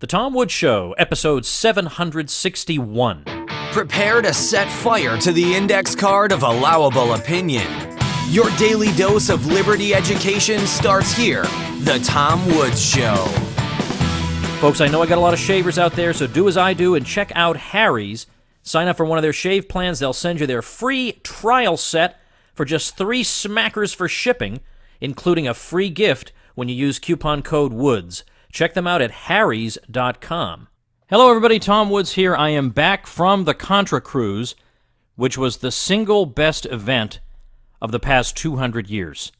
The Tom Woods Show, episode 761. Prepare to set fire to the index card of allowable opinion. Your daily dose of liberty education starts here. The Tom Woods Show. Folks, I know I got a lot of shavers out there, so do as I do and check out Harry's. Sign up for one of their shave plans. They'll send you their free trial set for just 3 smackers for shipping, including a free gift when you use coupon code WOODS. Check them out at harrys.com. Hello, everybody. Tom Woods here. I am back from the Contra Cruise, which was the single best event of the past 200 years.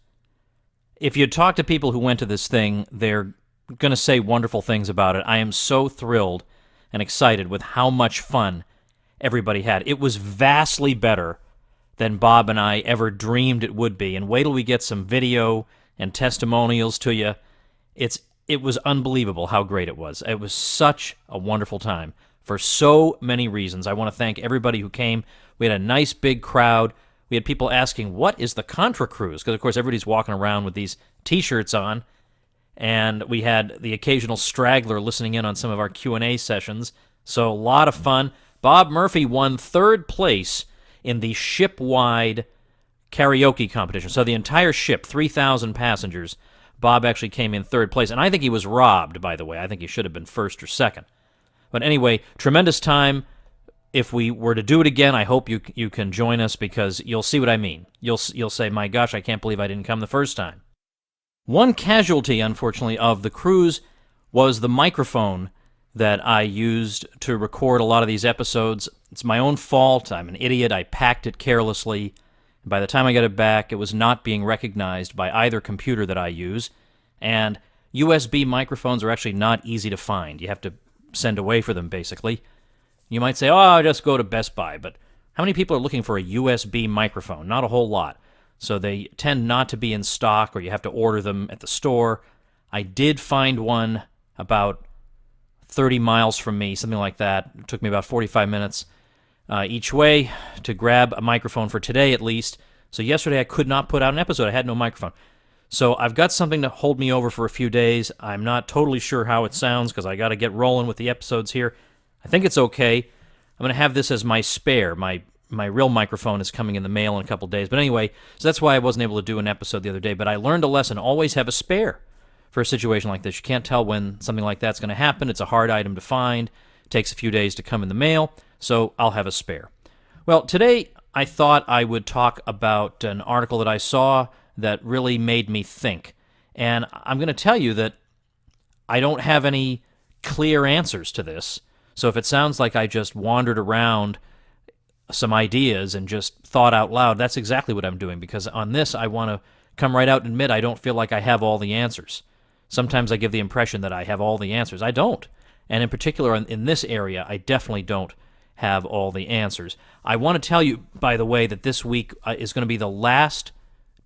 If you talk to people who went to this thing, they're going to say wonderful things about it. I am so thrilled and excited with how much fun everybody had. It was vastly better than Bob and I ever dreamed it would be. And wait till we get some video and testimonials to you. It was unbelievable how great it was. It was such a wonderful time for so many reasons. I want to thank everybody who came. We had a nice big crowd. We had people asking, what is the Contra Cruise? Because, of course, everybody's walking around with these T-shirts on. And we had the occasional straggler listening in on some of our Q&A sessions. So a lot of fun. Bob Murphy won 3rd place in the ship-wide karaoke competition. So the entire ship, 3,000 passengers, Bob actually came in 3rd place, and I think he was robbed, by the way. I think he should have been 1st or 2nd. But anyway, tremendous time. If we were to do it again, I hope you can join us, because you'll see what I mean. You'll say, my gosh, I can't believe I didn't come the first time. One casualty, unfortunately, of the cruise was the microphone that I used to record a lot of these episodes. It's my own fault. I'm an idiot. I packed it carelessly. By the time I got it back, it was not being recognized by either computer that I use, and USB microphones are actually not easy to find. You have to send away for them, basically. You might say, oh, I'll just go to Best Buy, but how many people are looking for a USB microphone? Not a whole lot. So they tend not to be in stock, or you have to order them at the store. I did find one about 30 miles from me, something like that. It took me about 45 minutes each way to grab a microphone for today at least. So yesterday I could not put out an episode. I had no microphone. So I've got something to hold me over for a few days. I'm not totally sure how it sounds because I got to get rolling with the episodes here. I think it's okay. I'm going to have this as my spare. My real microphone is coming in the mail in a couple days. But anyway, so that's why I wasn't able to do an episode the other day. But I learned a lesson. Always have a spare for a situation like this. You can't tell when something like that's going to happen. It's a hard item to find. It takes a few days to come in the mail. So I'll have a spare. Well, today I thought I would talk about an article that I saw that really made me think. And I'm going to tell you that I don't have any clear answers to this. So if it sounds like I just wandered around some ideas and just thought out loud, that's exactly what I'm doing, because on this I want to come right out and admit I don't feel like I have all the answers. Sometimes I give the impression that I have all the answers. I don't. And in particular, in this area, I definitely don't have all the answers. I want to tell you, by the way, that this week is going to be the last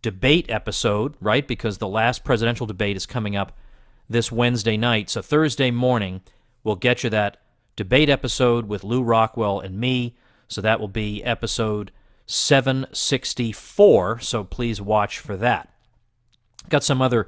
debate episode, right? Because the last presidential debate is coming up this Wednesday night. So Thursday morning, we'll get you that debate episode with Lou Rockwell and me. So that will be episode 764. So please watch for that. Got some other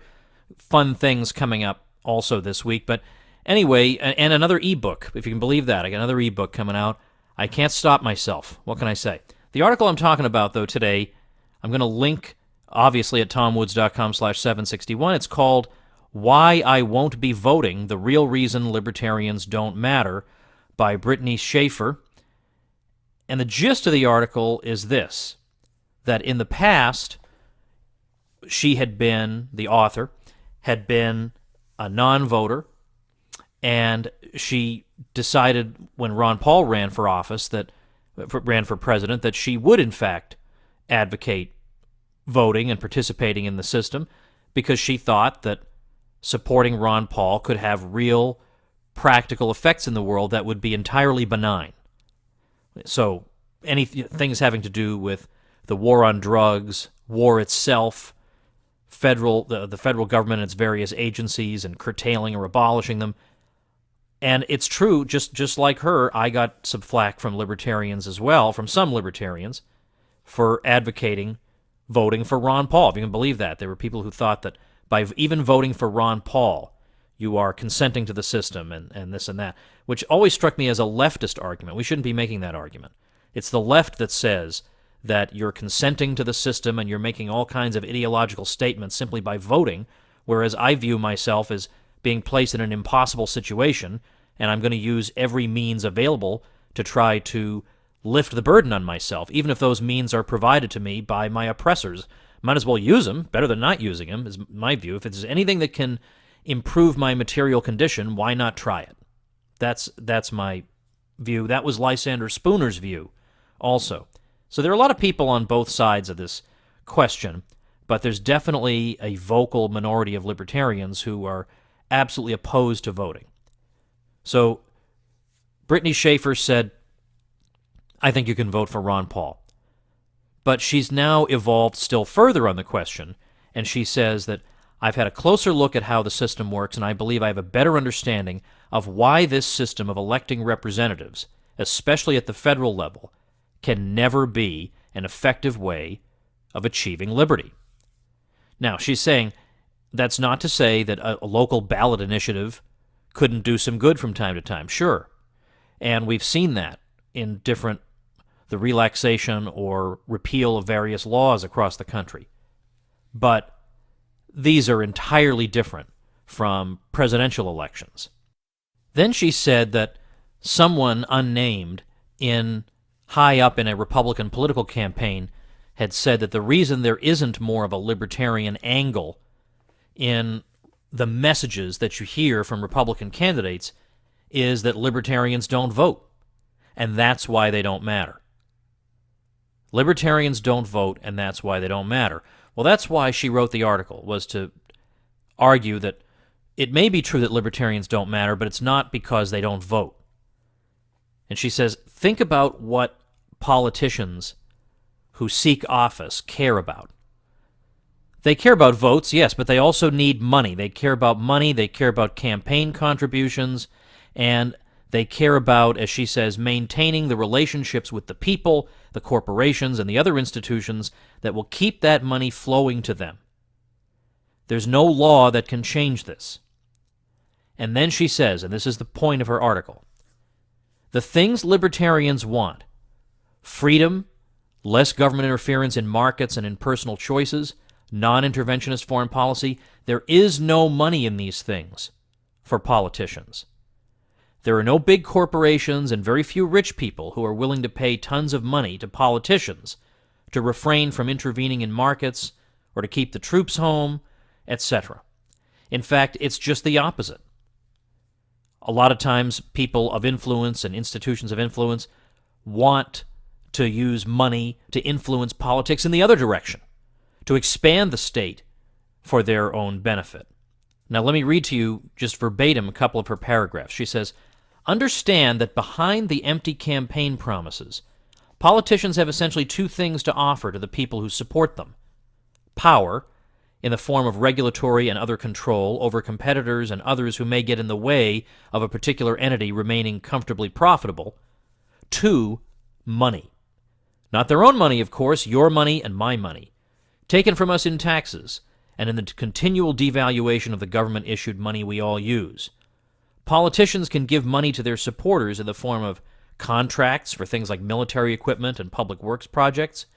fun things coming up also this week. But anyway, and another ebook, if you can believe that. I got another ebook coming out. I can't stop myself. What can I say? The article I'm talking about, though, today, I'm going to link, obviously, at tomwoods.com/761. It's called Why I Won't Be Voting, The Real Reason Libertarians Don't Matter, by Brittany Schaefer. And the gist of the article is this, that in the past, she had been, the author, had been a non-voter, and she decided when Ron Paul ran for office, ran for president, that she would in fact advocate voting and participating in the system, because she thought that supporting Ron Paul could have real practical effects in the world that would be entirely benign. So any things having to do with the war on drugs, war itself, the federal government and its various agencies, and curtailing or abolishing them. And it's true, just like her, I got some flack from libertarians as well, from some libertarians, for advocating voting for Ron Paul, if you can believe that. There were people who thought that by even voting for Ron Paul, you are consenting to the system and this and that, which always struck me as a leftist argument. We shouldn't be making that argument. It's the left that says that you're consenting to the system and you're making all kinds of ideological statements simply by voting, whereas I view myself as being placed in an impossible situation, and I'm going to use every means available to try to lift the burden on myself, even if those means are provided to me by my oppressors. Might as well use them, better than not using them, is my view. If there's anything that can improve my material condition, why not try it? That's my view. That was Lysander Spooner's view also. So there are a lot of people on both sides of this question, but there's definitely a vocal minority of libertarians who are absolutely opposed to voting. So Brittany Schaefer said, I think you can vote for Ron Paul. But she's now evolved still further on the question, and she says that I've had a closer look at how the system works, and I believe I have a better understanding of why this system of electing representatives, especially at the federal level, can never be an effective way of achieving liberty. Now, she's saying that's not to say that a local ballot initiative couldn't do some good from time to time. Sure. And we've seen that in the relaxation or repeal of various laws across the country. But these are entirely different from presidential elections. Then she said that someone unnamed high up in a Republican political campaign had said that the reason there isn't more of a libertarian angle in the messages that you hear from Republican candidates is that libertarians don't vote, and that's why they don't matter. Libertarians don't vote, and that's why they don't matter. Well, that's why she wrote the article, was to argue that it may be true that libertarians don't matter, but it's not because they don't vote. And she says, think about what politicians who seek office care about. They care about votes, yes, but they also need money. They care about money, they care about campaign contributions, and they care about, as she says, maintaining the relationships with the people, the corporations, and the other institutions that will keep that money flowing to them. There's no law that can change this. And then she says, and this is the point of her article, the things libertarians want, freedom, less government interference in markets and in personal choices, non-interventionist foreign policy, there is no money in these things for politicians. There are no big corporations and very few rich people who are willing to pay tons of money to politicians to refrain from intervening in markets or to keep the troops home, etc. In fact, it's just the opposite. A lot of times people of influence and institutions of influence want to use money to influence politics in the other direction, to expand the state for their own benefit. Now let me read to you just verbatim a couple of her paragraphs. She says, understand that behind the empty campaign promises, politicians have essentially two things to offer to the people who support them. Power, in the form of regulatory and other control over competitors and others who may get in the way of a particular entity remaining comfortably profitable. 2, money. Not their own money, of course, your money and my money, taken from us in taxes and in the continual devaluation of the government-issued money we all use. Politicians can give money to their supporters in the form of contracts for things like military equipment and public works projects,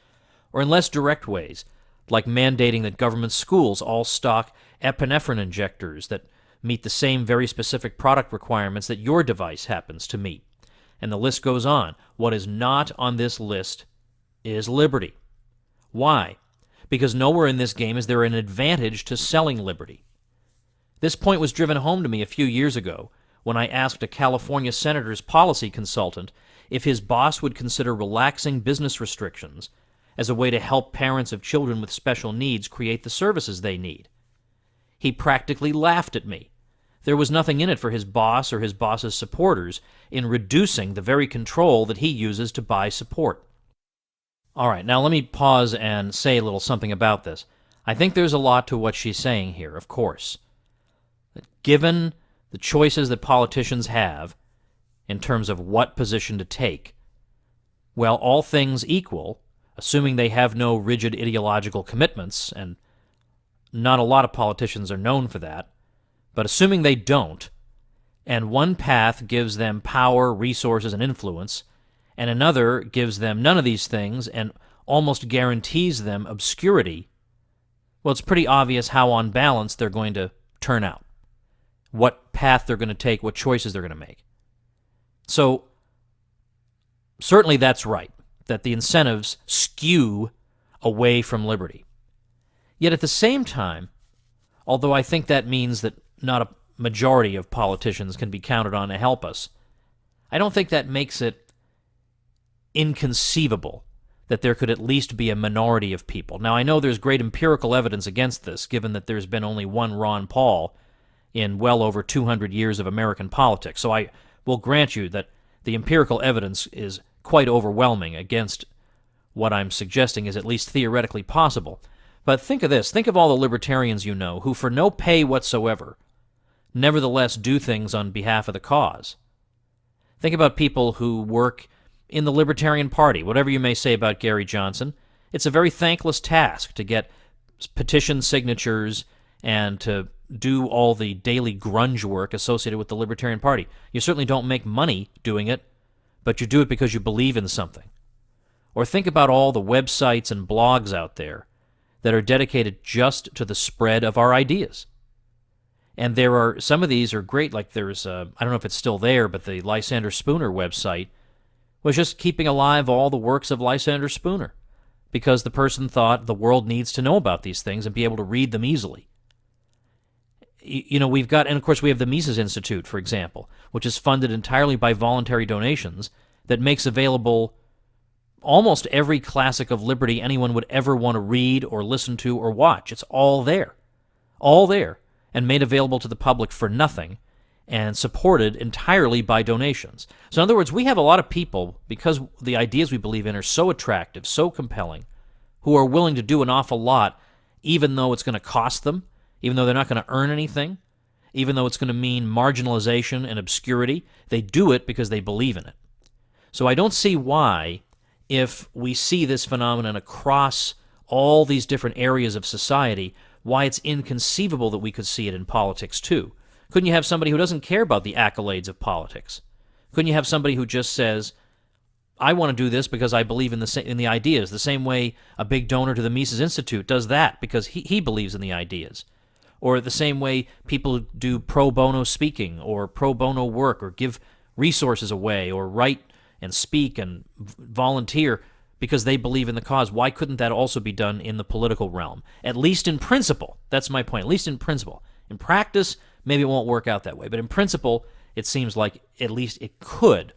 or in less direct ways, like mandating that government schools all stock epinephrine injectors that meet the same very specific product requirements that your device happens to meet. And the list goes on. What is not on this list is liberty. Why? Because nowhere in this game is there an advantage to selling liberty. This point was driven home to me a few years ago when I asked a California senator's policy consultant if his boss would consider relaxing business restrictions as a way to help parents of children with special needs create the services they need. He practically laughed at me. There was nothing in it for his boss or his boss's supporters in reducing the very control that he uses to buy support. All right, now let me pause and say a little something about this. I think there's a lot to what she's saying here, of course. Given the choices that politicians have in terms of what position to take, well, all things equal, assuming they have no rigid ideological commitments, and not a lot of politicians are known for that, But assuming they don't, and one path gives them power, resources, and influence, and another gives them none of these things and almost guarantees them obscurity, well, it's pretty obvious how on balance they're going to turn out, what path they're going to take, what choices they're going to make. So certainly that's right, that the incentives skew away from liberty. Yet at the same time, although I think that means that not a majority of politicians can be counted on to help us, I don't think that makes it inconceivable that there could at least be a minority of people. Now, I know there's great empirical evidence against this, given that there's been only one Ron Paul in well over 200 years of American politics. So I will grant you that the empirical evidence is quite overwhelming against what I'm suggesting is at least theoretically possible. But think of this. Think of all the libertarians you know who, for no pay whatsoever, nevertheless do things on behalf of the cause. Think about people who work in the Libertarian Party. Whatever you may say about Gary Johnson, it's a very thankless task to get petition signatures and to do all the daily grunge work associated with the Libertarian Party. You certainly don't make money doing it, but you do it because you believe in something. Or think about all the websites and blogs out there that are dedicated just to the spread of our ideas. And there are, some of these are great, like there's, I don't know if it's still there, but the Lysander Spooner website was just keeping alive all the works of Lysander Spooner because the person thought the world needs to know about these things and be able to read them easily. You know, we've got, and of course we have the Mises Institute, for example, which is funded entirely by voluntary donations that makes available almost every classic of liberty anyone would ever want to read or listen to or watch. It's all there, and made available to the public for nothing and supported entirely by donations. So in other words, we have a lot of people, because the ideas we believe in are so attractive, so compelling, who are willing to do an awful lot, even though it's going to cost them, even though they're not going to earn anything, even though it's going to mean marginalization and obscurity. They do it because they believe in it. So I don't see why, if we see this phenomenon across all these different areas of society, why it's inconceivable that we could see it in politics too. Couldn't you have somebody who doesn't care about the accolades of politics? Couldn't you have somebody who just says, I want to do this because I believe in the ideas, the same way a big donor to the Mises Institute does that because he believes in the ideas? Or the same way people do pro bono speaking or pro bono work or give resources away or write and speak and volunteer because they believe in the cause. Why couldn't that also be done in the political realm? At least in principle. That's my point. At least in principle. In practice, maybe it won't work out that way. But in principle, it seems like at least it could.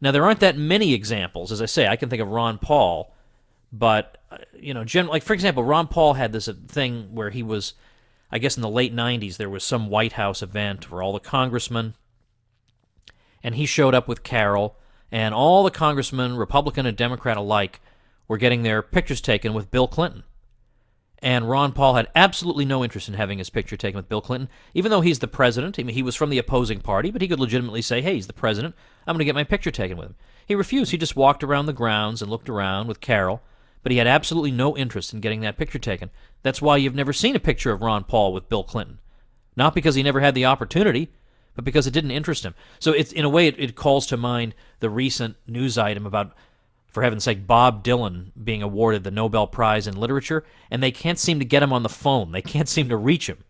Now, there aren't that many examples. As I say, I can think of Ron Paul. But, like, for example, Ron Paul had this thing where he was, I guess in the late 90s, there was some White House event for all the congressmen. And he showed up with Carol. And all the congressmen, Republican and Democrat alike, were getting their pictures taken with Bill Clinton. And Ron Paul had absolutely no interest in having his picture taken with Bill Clinton, even though he's the president. I mean, he was from the opposing party, but he could legitimately say, hey, he's the president. I'm going to get my picture taken with him. He refused. He just walked around the grounds and looked around with Carol, but he had absolutely no interest in getting that picture taken. That's why you've never seen a picture of Ron Paul with Bill Clinton. Not because he never had the opportunity, but because it didn't interest him. So it's, in a way, it calls to mind the recent news item about, for heaven's sake, Bob Dylan being awarded the Nobel Prize in Literature, and they can't seem to get him on the phone. They can't seem to reach him.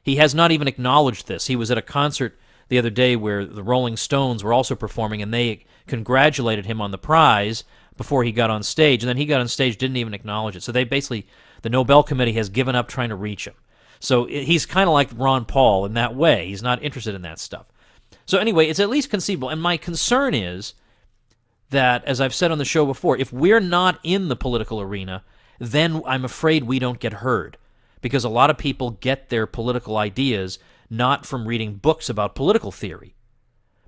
He has not even acknowledged this. He was at a concert the other day where the Rolling Stones were also performing, and they congratulated him on the prize before he got on stage, and then he got on stage, didn't even acknowledge it. So they basically, the Nobel Committee has given up trying to reach him. So he's kind of like Ron Paul in that way. He's not interested in that stuff. So anyway, it's at least conceivable. And my concern is that, as I've said on the show before, if we're not in the political arena, then I'm afraid we don't get heard. Because a lot of people get their political ideas not from reading books about political theory,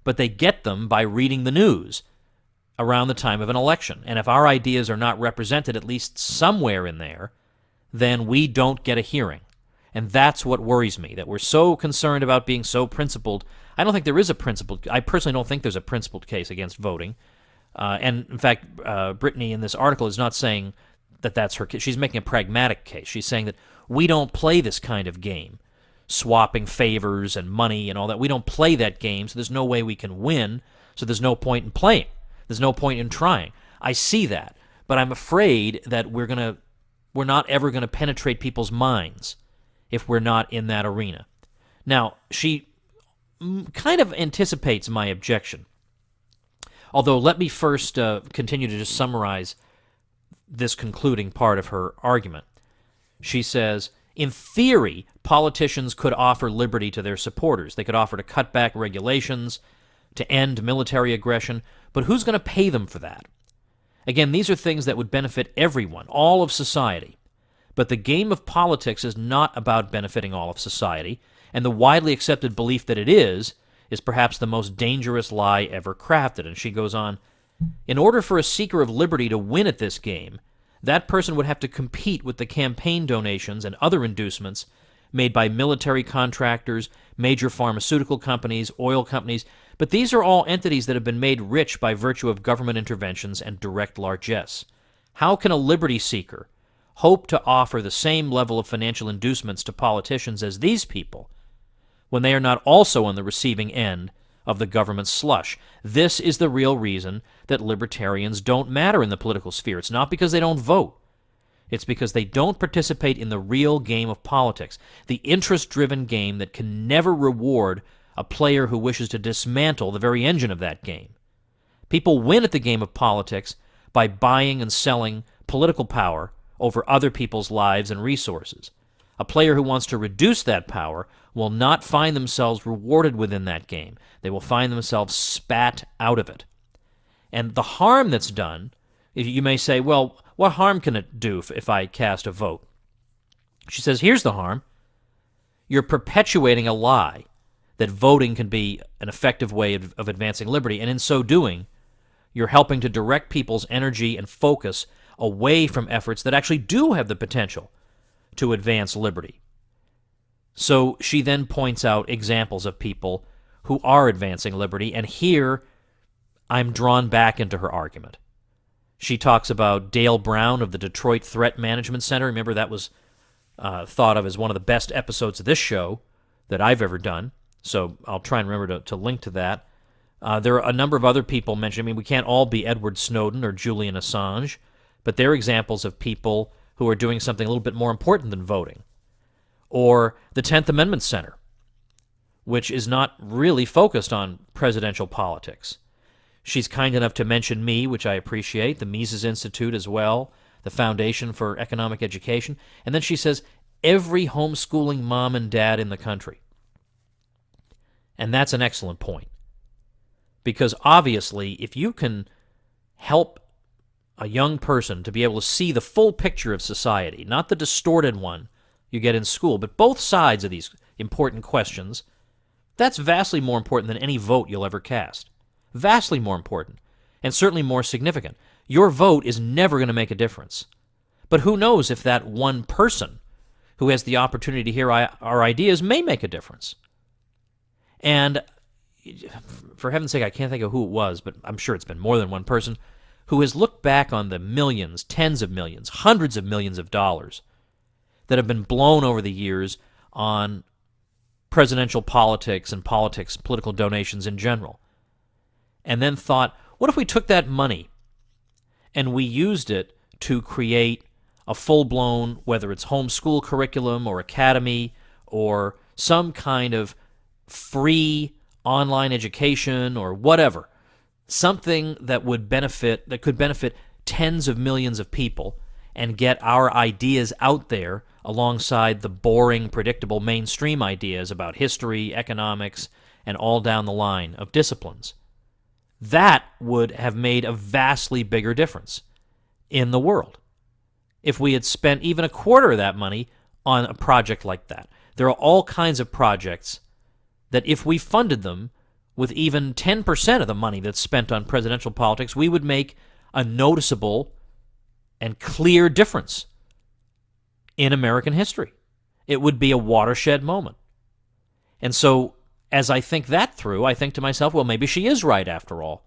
but they get them by reading the news around the time of an election. And if our ideas are not represented at least somewhere in there, then we don't get a hearing. And that's what worries me, that we're so concerned about being so principled. I don't think there is a principled, I personally don't think there's a principled case against voting. And in fact, Brittany in this article is not saying that that's her case. She's making a pragmatic case. She's saying that we don't play this kind of game. swapping favors and money and all that. We don't play that game, so there's no way we can win, so there's no point in playing. There's no point in trying. I see that, but I'm afraid that we're not ever going to penetrate people's minds if we're not in that arena. Now, she kind of anticipates my objection. Although, let me first continue to just summarize this concluding part of her argument. She says, in theory, politicians could offer liberty to their supporters. They could offer to cut back regulations, to end military aggression, but who's going to pay them for that? Again, these are things that would benefit everyone, all of society. But the game of politics is not about benefiting all of society, and the widely accepted belief that it is perhaps the most dangerous lie ever crafted. And she goes on, in order for a seeker of liberty to win at this game, that person would have to compete with the campaign donations and other inducements made by military contractors, major pharmaceutical companies, oil companies, but these are all entities that have been made rich by virtue of government interventions and direct largesse. How can a liberty seeker hope to offer the same level of financial inducements to politicians as these people when they are not also on the receiving end of the government slush? This is the real reason that libertarians don't matter in the political sphere. It's not because they don't vote. It's because they don't participate in the real game of politics, the interest-driven game that can never reward a player who wishes to dismantle the very engine of that game. People win at the game of politics by buying and selling political power over other people's lives and resources. A player who wants to reduce that power will not find themselves rewarded within that game. They will find themselves spat out of it. And the harm that's done, you may say, well, what harm can it do if I cast a vote? She says, here's the harm. You're perpetuating a lie that voting can be an effective way of advancing liberty, and in so doing, you're helping to direct people's energy and focus away from efforts that actually do have the potential to advance liberty. So she then points out examples of people who are advancing liberty, and here I'm drawn back into her argument. She talks about Dale Brown of the Detroit Threat Management Center. Remember, that was thought of as one of the best episodes of this show that I've ever done, so I'll try and remember to link to that. There are a number of other people mentioned. I mean, we can't all be Edward Snowden or Julian Assange, but they're examples of people who are doing something a little bit more important than voting. Or the 10th Amendment Center, which is not really focused on presidential politics. She's kind enough to mention me, which I appreciate, the Mises Institute as well, the Foundation for Economic Education, and then she says every homeschooling mom and dad in the country. And that's an excellent point. Because obviously, if you can help a young person to be able to see the full picture of society, not the distorted one you get in school, but both sides of these important questions, that's vastly more important than any vote you'll ever cast. Vastly more important, and certainly more significant. Your vote is never going to make a difference. But who knows if that one person who has the opportunity to hear our ideas may make a difference. And for heaven's sake, I can't think of who it was, but I'm sure it's been more than one person who has looked back on the millions, tens of millions, hundreds of millions of dollars that have been blown over the years on presidential politics and political donations in general. And then thought, what if we took that money and we used it to create a full-blown, whether it's homeschool curriculum or academy or some kind of free online education or whatever, something that could benefit tens of millions of people and get our ideas out there alongside the boring, predictable mainstream ideas about history, economics, and all down the line of disciplines. That would have made a vastly bigger difference in the world if we had spent even a quarter of that money on a project like that. There are all kinds of projects that if we funded them with even 10% of the money that's spent on presidential politics, we would make a noticeable and clear difference in American history. It would be a watershed moment. And so, as I think that through, I think to myself, well, maybe she is right after all.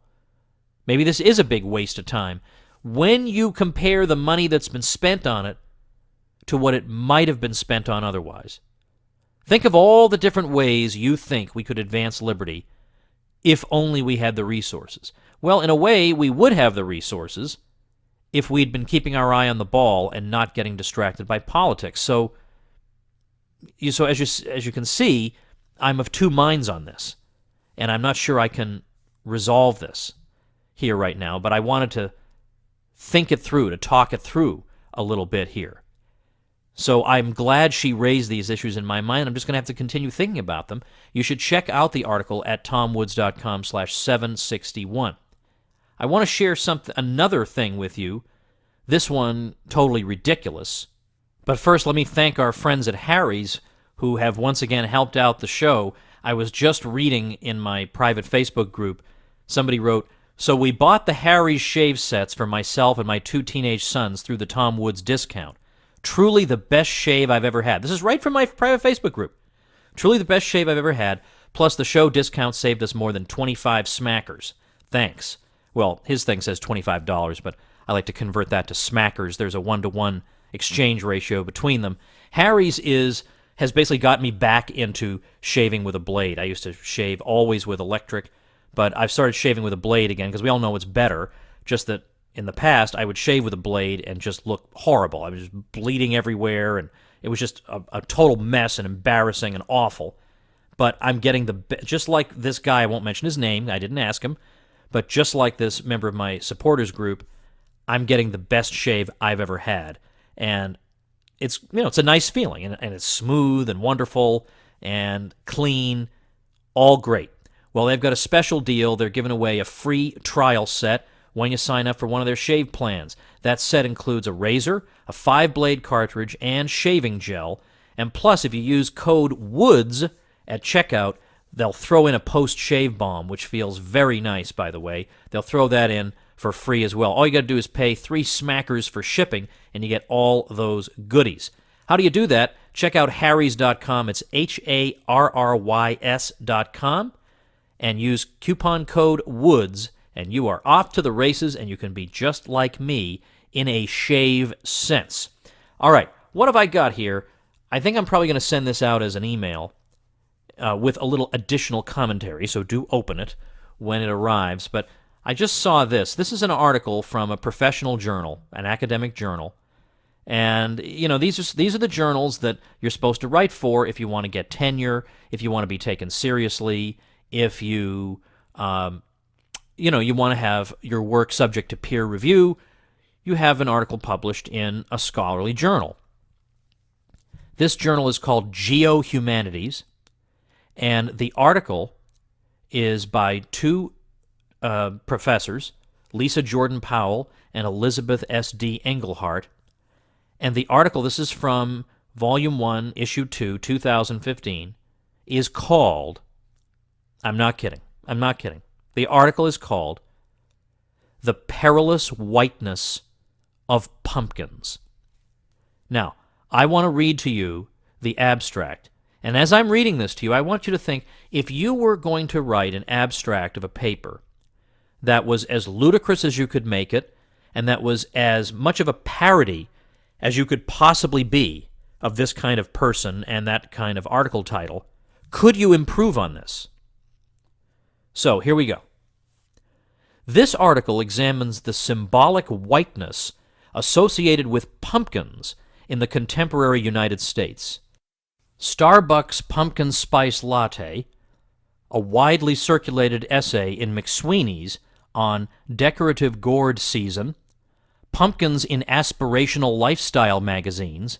Maybe this is a big waste of time. When you compare the money that's been spent on it to what it might have been spent on otherwise, Think of all the different ways you think we could advance liberty if only we had the resources. Well, in a way, we would have the resources if we'd been keeping our eye on the ball and not getting distracted by politics. So as you can see, I'm of two minds on this, and I'm not sure I can resolve this here right now, but I wanted to think it through, to talk it through a little bit here. So I'm glad she raised these issues in my mind. I'm just going to have to continue thinking about them. You should check out the article at tomwoods.com/761. I want to share another thing with you. This one, totally ridiculous. But first, let me thank our friends at Harry's who have once again helped out the show. I was just reading in my private Facebook group, somebody wrote, "So we bought the Harry's shave sets for myself and my 2 teenage sons through the Tom Woods discount. Truly the best shave I've ever had." This is right from my private Facebook group. Truly the best shave I've ever had, plus the show discount saved us more than 25 smackers. Thanks. Well, his thing says $25, but I like to convert that to smackers. There's a 1-to-1 exchange ratio between them. Harry's has basically got me back into shaving with a blade. I used to shave always with electric, but I've started shaving with a blade again because we all know it's better, just that in the past, I would shave with a blade and just look horrible. I was just bleeding everywhere, and it was just a total mess and embarrassing and awful. But I'm getting just like this guy, I won't mention his name, I didn't ask him, but just like this member of my supporters group, I'm getting the best shave I've ever had. And it's a nice feeling, and it's smooth and wonderful and clean, all great. Well, they've got a special deal. They're giving away a free trial set when you sign up for one of their shave plans. That set includes a razor, a 5-blade cartridge, and shaving gel. And plus, if you use code WOODS at checkout, they'll throw in a post-shave balm, which feels very nice, by the way. They'll throw that in for free as well. All you got to do is pay 3 smackers for shipping, and you get all those goodies. How do you do that? Check out harrys.com. It's HARRYS.com, and use coupon code WOODS, and you are off to the races, and you can be just like me in a shave sense. All right, what have I got here? I think I'm probably going to send this out as an email with a little additional commentary, so do open it when it arrives. But I just saw this. This is an article from a professional journal, an academic journal. And, these are the journals that you're supposed to write for if you want to get tenure, if you want to be taken seriously, if you you want to have your work subject to peer review. You have an article published in a scholarly journal. This journal is called Geohumanities, and the article is by 2 professors, Lisa Jordan Powell and Elizabeth S.D. Engelhardt. And the article, this is from Volume 1, Issue 2, 2015, is called, I'm not kidding. The article is called The Perilous Whiteness of Pumpkins. Now, I want to read to you the abstract. And as I'm reading this to you, I want you to think, if you were going to write an abstract of a paper that was as ludicrous as you could make it, and that was as much of a parody as you could possibly be of this kind of person and that kind of article title, could you improve on this? So, here we go. This article examines the symbolic whiteness associated with pumpkins in the contemporary United States. Starbucks Pumpkin Spice Latte, a widely circulated essay in McSweeney's on decorative gourd season, pumpkins in aspirational lifestyle magazines,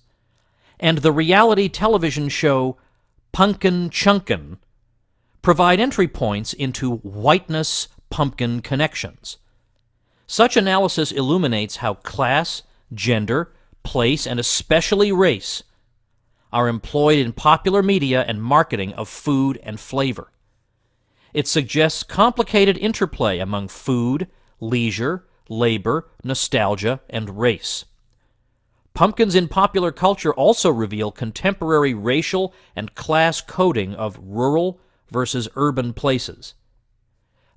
and the reality television show Punkin Chunkin provide entry points into whiteness pumpkin connections. Such analysis illuminates how class, gender, place, and especially race are employed in popular media and marketing of food and flavor. It suggests complicated interplay among food, leisure, labor, nostalgia, and race. Pumpkins in popular culture also reveal contemporary racial and class coding of rural versus urban places.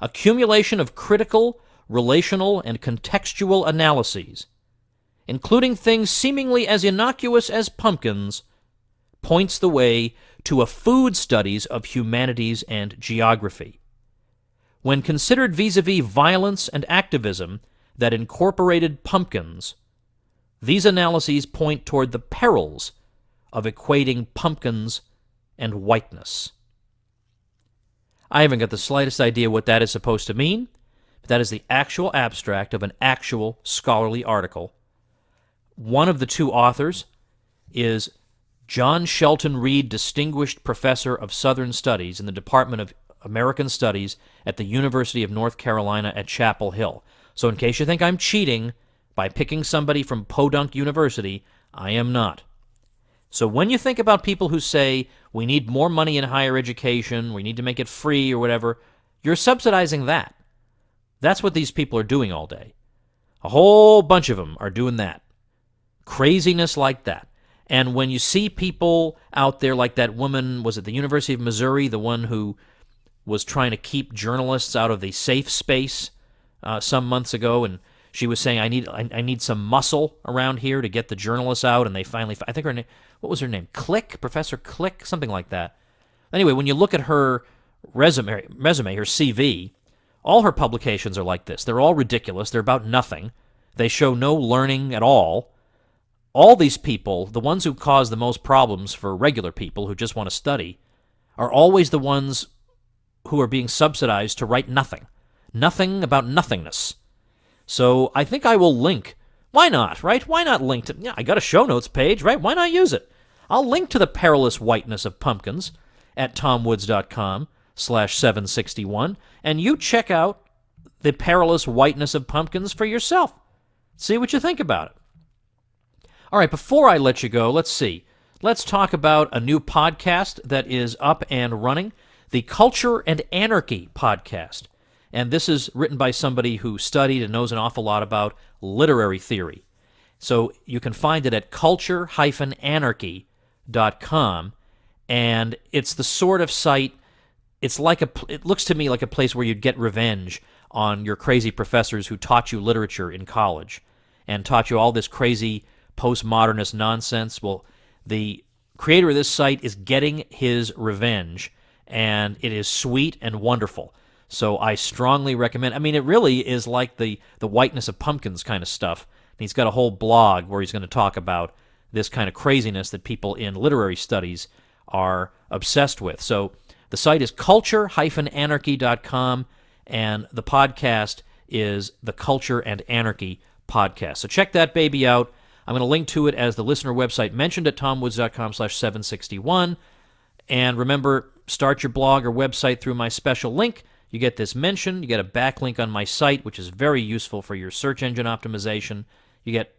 Accumulation of critical, relational, and contextual analyses, including things seemingly as innocuous as pumpkins, points the way to a food studies of humanities and geography. When considered vis-a-vis violence and activism that incorporated pumpkins, these analyses point toward the perils of equating pumpkins and whiteness. I haven't got the slightest idea what that is supposed to mean, but that is the actual abstract of an actual scholarly article. One of the two authors is John Shelton Reed, Distinguished Professor of Southern Studies in the Department of American Studies at the University of North Carolina at Chapel Hill. So in case you think I'm cheating by picking somebody from Podunk University, I am not. So when you think about people who say, we need more money in higher education, we need to make it free or whatever, you're subsidizing that. That's what these people are doing all day. A whole bunch of them are doing that. Craziness like that. And when you see people out there like that woman, was at the University of Missouri, the one who was trying to keep journalists out of the safe space some months ago, and she was saying, I need some muscle around here to get the journalists out, and they finally, I think her name, what was her name? Click? Professor Click? Something like that. Anyway, when you look at her resume, her CV, all her publications are like this. They're all ridiculous. They're about nothing. They show no learning at all. All these people, the ones who cause the most problems for regular people who just want to study, are always the ones who are being subsidized to write nothing. Nothing about nothingness. So I think I will link. Why not, right? Why not link to... Yeah, I got a show notes page, right? Why not use it? I'll link to the perilous whiteness of pumpkins at tomwoods.com/761, and you check out the perilous whiteness of pumpkins for yourself. See what you think about it. All right, before I let you go, let's see. Let's talk about a new podcast that is up and running, the Culture and Anarchy podcast. And this is written by somebody who studied and knows an awful lot about literary theory. So you can find it at culture-anarchy.com, and it's the sort of site, it looks to me like a place where you'd get revenge on your crazy professors who taught you literature in college and taught you all this crazy postmodernist nonsense. Well, the creator of this site is getting his revenge, and it is sweet and wonderful. So I strongly recommend. I mean, it really is like the whiteness of pumpkins kind of stuff. And he's got a whole blog where he's going to talk about this kind of craziness that people in literary studies are obsessed with. So the site is culture-anarchy.com, and the podcast is the Culture and Anarchy podcast. So check that baby out. I'm going to link to it as the listener website mentioned at tomwoods.com/761. And remember, start your blog or website through my special link. You get this mention, you get a backlink on my site, which is very useful for your search engine optimization. You get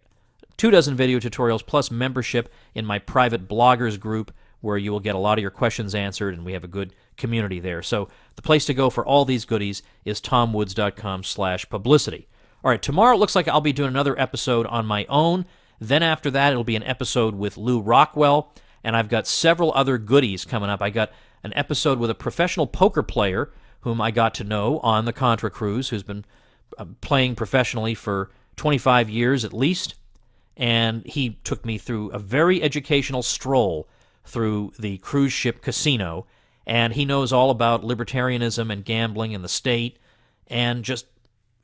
24 video tutorials plus membership in my private bloggers group where you will get a lot of your questions answered, and we have a good community there. So the place to go for all these goodies is tomwoods.com/publicity. All right, tomorrow it looks like I'll be doing another episode on my own. Then after that, it'll be an episode with Lou Rockwell, and I've got several other goodies coming up. I got an episode with a professional poker player whom I got to know on the Contra Cruise, who's been playing professionally for 25 years at least, and he took me through a very educational stroll through the cruise ship casino, and he knows all about libertarianism and gambling in the state, and just,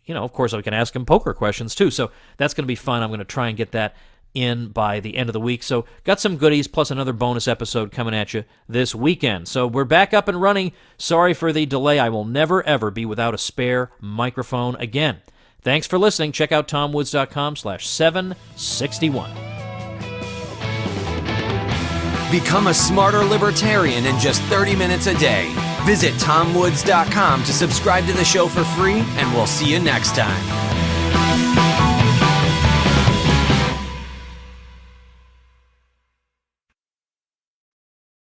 of course, I can ask him poker questions too, so that's going to be fun. I'm going to try and get that in by the end of the week. So got some goodies plus another bonus episode coming at you this weekend. So we're back up and running. Sorry for the delay. I will never, ever be without a spare microphone again. Thanks for listening. Check out tomwoods.com/761. Become a smarter libertarian in just 30 minutes a day. Visit tomwoods.com to subscribe to the show for free, and we'll see you next time.